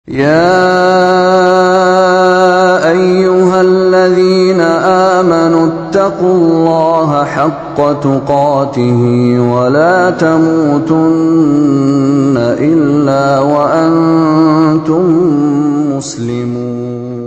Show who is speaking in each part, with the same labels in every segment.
Speaker 1: يا أيها الذين آمنوا اتقوا الله حق تقاته ولا تموتن إلا وأنتم مسلمون.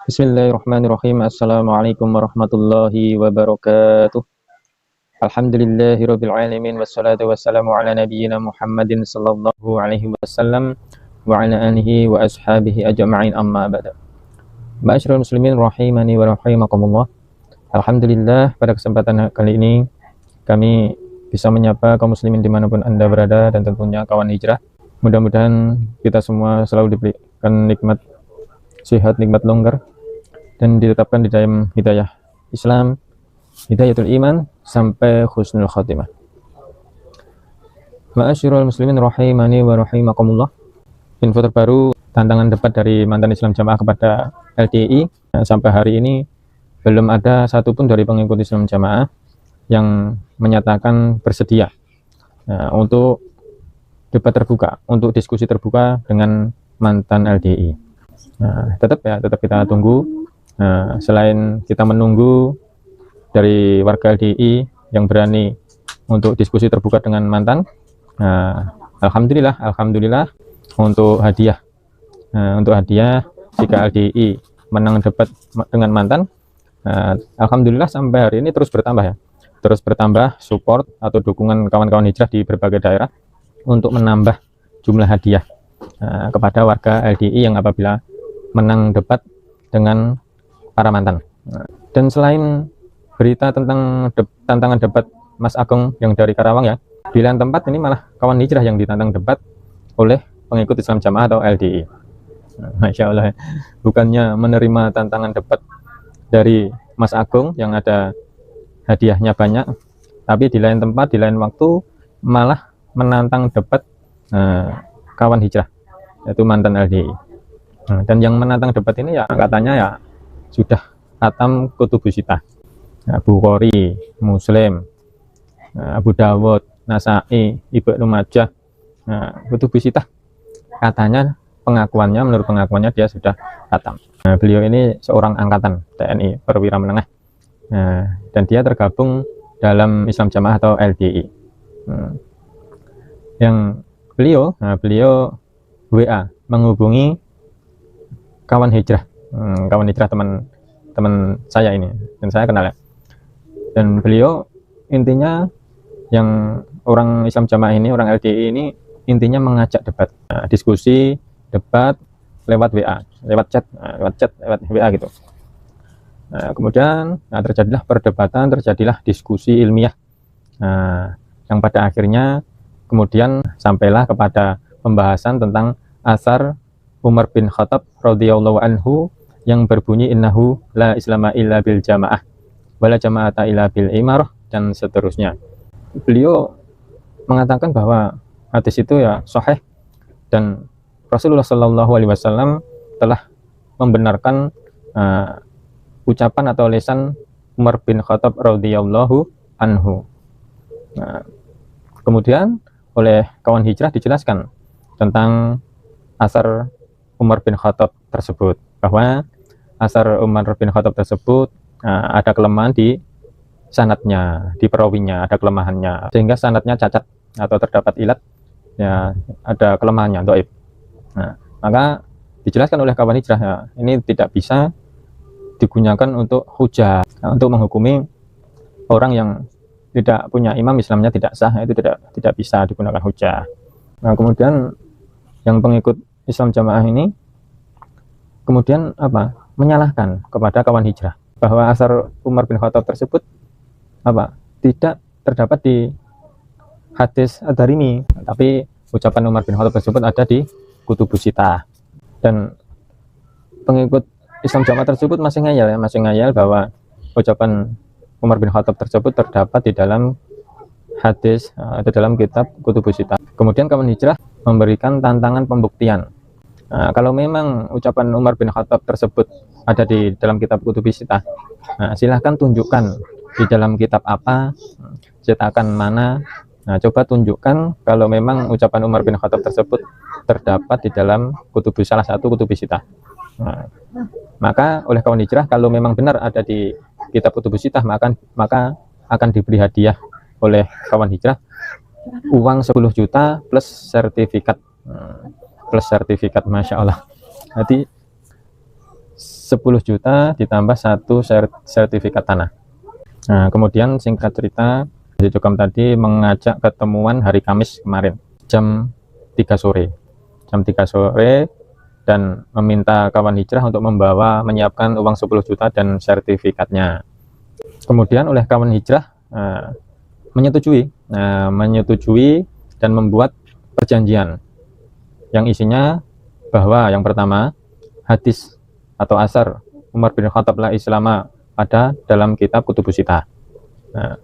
Speaker 2: Bismillahirrahmanirrahim. Assalamualaikum warahmatullahi wabarakatuh. Alhamdulillahirabbil alamin wassalatu wassalamu ala nabiyyina Muhammadin sallallahu alaihi wasallam wa ala alihi wa ashabihi ajma'in, amma ba'da. Ma'asyiral muslimin rahimani wa rahimakumullah. Alhamdulillah, pada kesempatan kali ini kami bisa menyapa kaum muslimin dimanapun Anda berada, dan tentunya kawan hijrah. Mudah-mudahan kita semua selalu diberikan nikmat sehat, nikmat longgar, dan ditetapkan di dalam hidayah Islam, hidayatul iman, sampai husnul khatimah. Ma'asyiral muslimin rahimani wa rahimakumullah. Info terbaru tantangan debat dari mantan Islam Jamaah kepada LDI. Sampai hari ini belum ada satupun dari pengikut Islam Jamaah yang menyatakan bersedia untuk debat terbuka, untuk diskusi terbuka dengan mantan LDI. Tetap kita tunggu. Selain kita menunggu dari warga LDI yang berani untuk diskusi terbuka dengan mantan, alhamdulillah untuk hadiah jika LDI menang debat dengan mantan, alhamdulillah sampai hari ini terus bertambah support atau dukungan kawan-kawan hijrah di berbagai daerah untuk menambah jumlah hadiah kepada warga LDI yang apabila menang debat dengan para mantan. Dan selain berita tentang tantangan debat Mas Agung yang dari Karawang, ya, di lain tempat ini malah kawan hijrah yang ditantang debat oleh pengikut Islam Jamaah atau LDI. Masya Allah, bukannya menerima tantangan debat dari Mas Agung yang ada hadiahnya banyak, tapi di lain tempat, di lain waktu malah menantang debat kawan hijrah, yaitu mantan LDI. Dan yang menantang debat ini ya katanya ya sudah khatam kutubus sittah, Bukhari, Muslim, Abu Dawud, Nasa'i, Ibnu Majah, kutubus sittah. Katanya menurut pengakuannya dia sudah khatam. Beliau ini seorang angkatan TNI perwira menengah, dan dia tergabung dalam Islam Jamaah atau LDI. Yang beliau WA menghubungi kawan hijrah teman saya ini, dan saya kenal ya. Dan beliau intinya, yang orang Islam Jamaah ini, orang LDI ini, intinya mengajak debat, diskusi debat lewat WA, lewat chat, lewat WA gitu. Kemudian terjadilah perdebatan, terjadilah diskusi ilmiah, yang pada akhirnya kemudian sampailah kepada pembahasan tentang asar Umar bin Khattab radhiyallahu anhu yang berbunyi innahu la islama illa bil jamaah wala jama'ata illa bil imarah, dan seterusnya. Beliau mengatakan bahwa hadis itu ya sahih, dan Rasulullah Shallallahu Alaihi Wasallam telah membenarkan ucapan atau lisan Umar bin Khattab radhiyallahu anhu. Kemudian oleh kawan hijrah dijelaskan tentang asar Umar bin Khattab tersebut, bahwa asar Umar bin Khattab tersebut ada kelemahan di sanadnya, di perawinya ada kelemahannya, sehingga sanadnya cacat atau terdapat ilat, ya, ada kelemahannya, dhaif. Maka dijelaskan oleh kawan hijrah, ya, ini tidak bisa digunakan untuk hujah, untuk menghukumi orang yang tidak punya imam, Islamnya tidak sah, itu tidak bisa digunakan hujah. Kemudian yang pengikut Islam Jamaah ini kemudian menyalahkan kepada kawan hijrah bahwa asar Umar bin Khattab tersebut tidak terdapat di hadis Ad-Darimi, tapi ucapan Umar bin Khattab tersebut ada di kutubus sittah. Dan pengikut Islam Jamaah tersebut masih ngayal bahwa ucapan Umar bin Khattab tersebut terdapat di dalam hadis atau dalam kitab kutubus sittah. Kemudian kawan hijrah memberikan tantangan pembuktian. Kalau memang ucapan Umar bin Khattab tersebut ada di dalam kitab kutubus sittah, silahkan tunjukkan di dalam kitab apa, cetakan mana, Nah, coba tunjukkan kalau memang ucapan Umar bin Khattab tersebut terdapat di dalam salah satu kutubus sittah. Nah, maka oleh kawan hijrah, kalau memang benar ada di kitab kutubus sittah, maka akan diberi hadiah oleh kawan hijrah uang 10 juta plus sertifikat. Masya Allah. Jadi 10 juta ditambah 1 sertifikat tanah. Nah, kemudian singkat cerita, Haji Jokam tadi mengajak ketemuan hari Kamis kemarin jam 3 sore dan meminta kawan hijrah untuk menyiapkan uang 10 juta dan sertifikatnya. Kemudian oleh kawan hijrah menyetujui dan membuat perjanjian yang isinya bahwa yang pertama, hadis atau asar Umar bin Khattab la Islama ada dalam kitab kutubus sittah. Nah,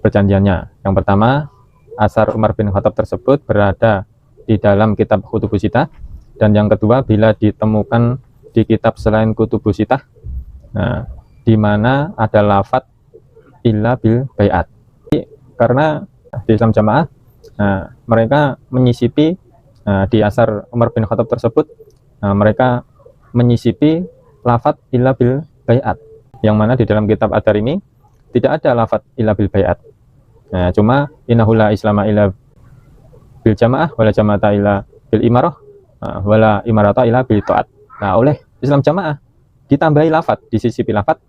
Speaker 2: perjanjiannya yang pertama, asar Umar bin Khattab tersebut berada di dalam kitab kutubus sittah, dan yang kedua, bila ditemukan di kitab selain kutubus sittah, nah, di mana ada lafadz illa bil bai'at. Karena di Islam Jamaah, mereka menyisipi di asar Umar bin Khattab tersebut, mereka menyisipi lafadz illa bil bai'at, yang mana di dalam kitab Adar ini tidak ada lafadz illa bil bai'at. Nah, cuma innahula islama illa bil jamaah wala jama'ata illa bil imarah wala imarata illa bil ta'at. Nah, oleh Islam Jamaah ditambahi lafadz, disisipi lafadz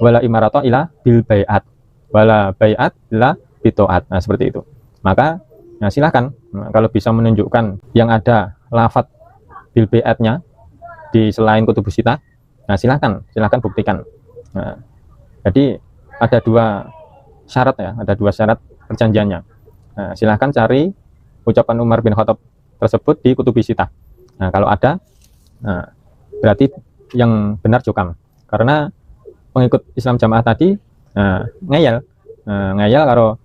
Speaker 2: wala imarata illa bil bai'at wala bai'at illa bil ta'at. Nah, seperti itu. Maka silakan, kalau bisa menunjukkan yang ada lafadz bil bai'atnya di selain kutubus sittah, nah silakan buktikan. Nah, jadi ada dua syarat perjanjiannya. Nah, silahkan cari ucapan Umar bin Khattab tersebut di kutubus sittah. Nah, kalau ada, berarti yang benar Jokam. Karena pengikut Islam Jamaah tadi ngeyel kalau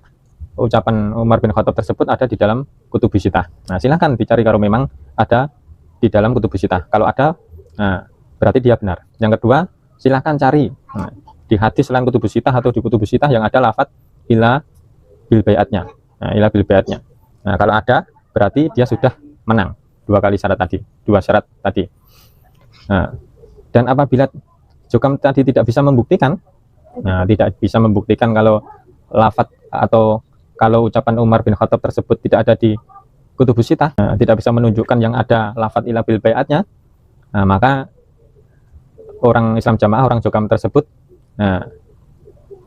Speaker 2: ucapan Umar bin Khattab tersebut ada di dalam kutubus sittah. Nah, silahkan dicari kalau memang ada di dalam kutubus sittah. Kalau ada, berarti dia benar. Yang kedua, silahkan cari di hadis selain kutubus sittah atau di kutubus sittah yang ada lafadz ila bil bai'atnya. Nah, kalau ada, berarti dia sudah menang dua syarat tadi. Nah, dan apabila Jokam tadi tidak bisa membuktikan kalau lafadz atau kalau ucapan Umar bin Khattab tersebut tidak ada di kutubus sittah, tidak bisa menunjukkan yang ada lafadz ila bil bai'atnya, maka orang Islam Jamaah, orang Jokam tersebut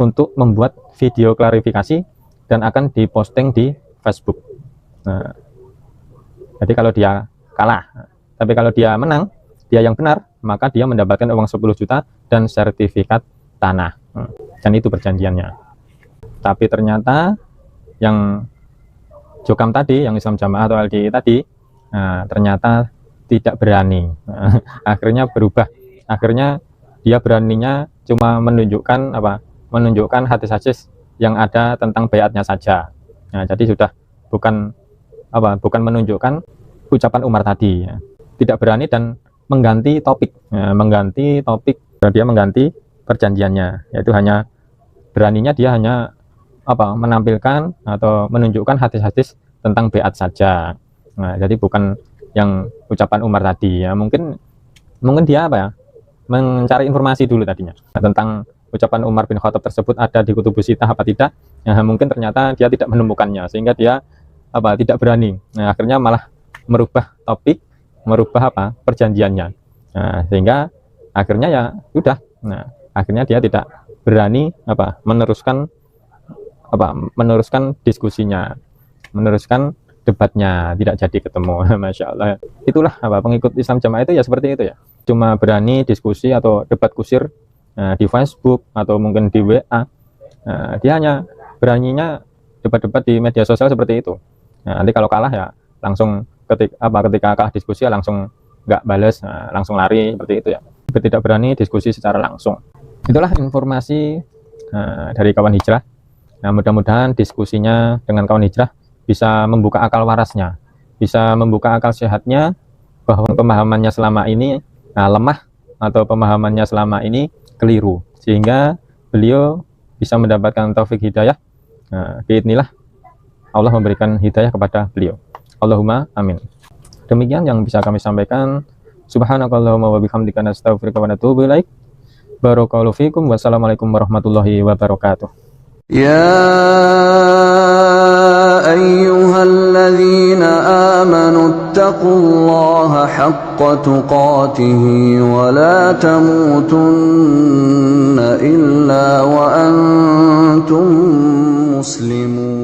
Speaker 2: untuk membuat video klarifikasi dan akan diposting di Facebook. Nah, jadi kalau dia kalah, tapi kalau dia menang, dia yang benar, maka dia mendapatkan uang 10 juta dan sertifikat tanah. Dan itu perjanjiannya. Tapi ternyata yang Jokam tadi, yang Islam Jamaah atau LDI tadi, ternyata tidak berani. Akhirnya berubah. Akhirnya dia beraninya cuma menunjukkan hadis-hadis yang ada tentang bai'atnya saja. Nah, jadi sudah bukan menunjukkan ucapan Umar tadi. Tidak berani dan mengganti topik. Dia mengganti perjanjiannya, yaitu hanya beraninya dia hanya menampilkan atau menunjukkan hadis-hadis tentang bai'at saja. Nah, jadi bukan yang ucapan Umar tadi ya. Mungkin dia mencari informasi dulu tadinya tentang ucapan Umar bin Khattab tersebut ada di kutubus sittah apa tidak. Nah, mungkin ternyata dia tidak menemukannya sehingga dia tidak berani. Nah, akhirnya malah merubah topik, merubah perjanjiannya. Nah, sehingga akhirnya ya sudah. Nah, akhirnya dia tidak berani meneruskan diskusinya, meneruskan debatnya, tidak jadi ketemu. Masya Allah. Itulah pengikut Islam Jamaah itu ya seperti itu ya. Cuma berani diskusi atau debat kusir di Facebook atau mungkin di WA. Dia hanya beraninya debat-debat di media sosial seperti itu. Nah, nanti kalau kalah ya langsung ketika kalah diskusi ya langsung nggak bales, langsung lari seperti itu ya. Tidak berani diskusi secara langsung. Itulah informasi dari kawan hijrah. Nah, mudah-mudahan diskusinya dengan kawan hijrah bisa membuka akal warasnya, bisa membuka akal sehatnya bahwa pemahamannya selama ini lemah atau pemahamannya selama ini keliru, sehingga beliau bisa mendapatkan taufik hidayah biidznillah Allah memberikan hidayah kepada beliau. Allahumma amin. Demikian yang bisa kami sampaikan. Subhanakallahumma wa bihamdika nastaghfiruka wa natubu ilaik. Barakallahu fikum. Wassalamualaikum warahmatullahi wabarakatuh.
Speaker 1: يا أيها الذين آمنوا اتقوا الله حق تقاته ولا تموتن إلا وأنتم مسلمون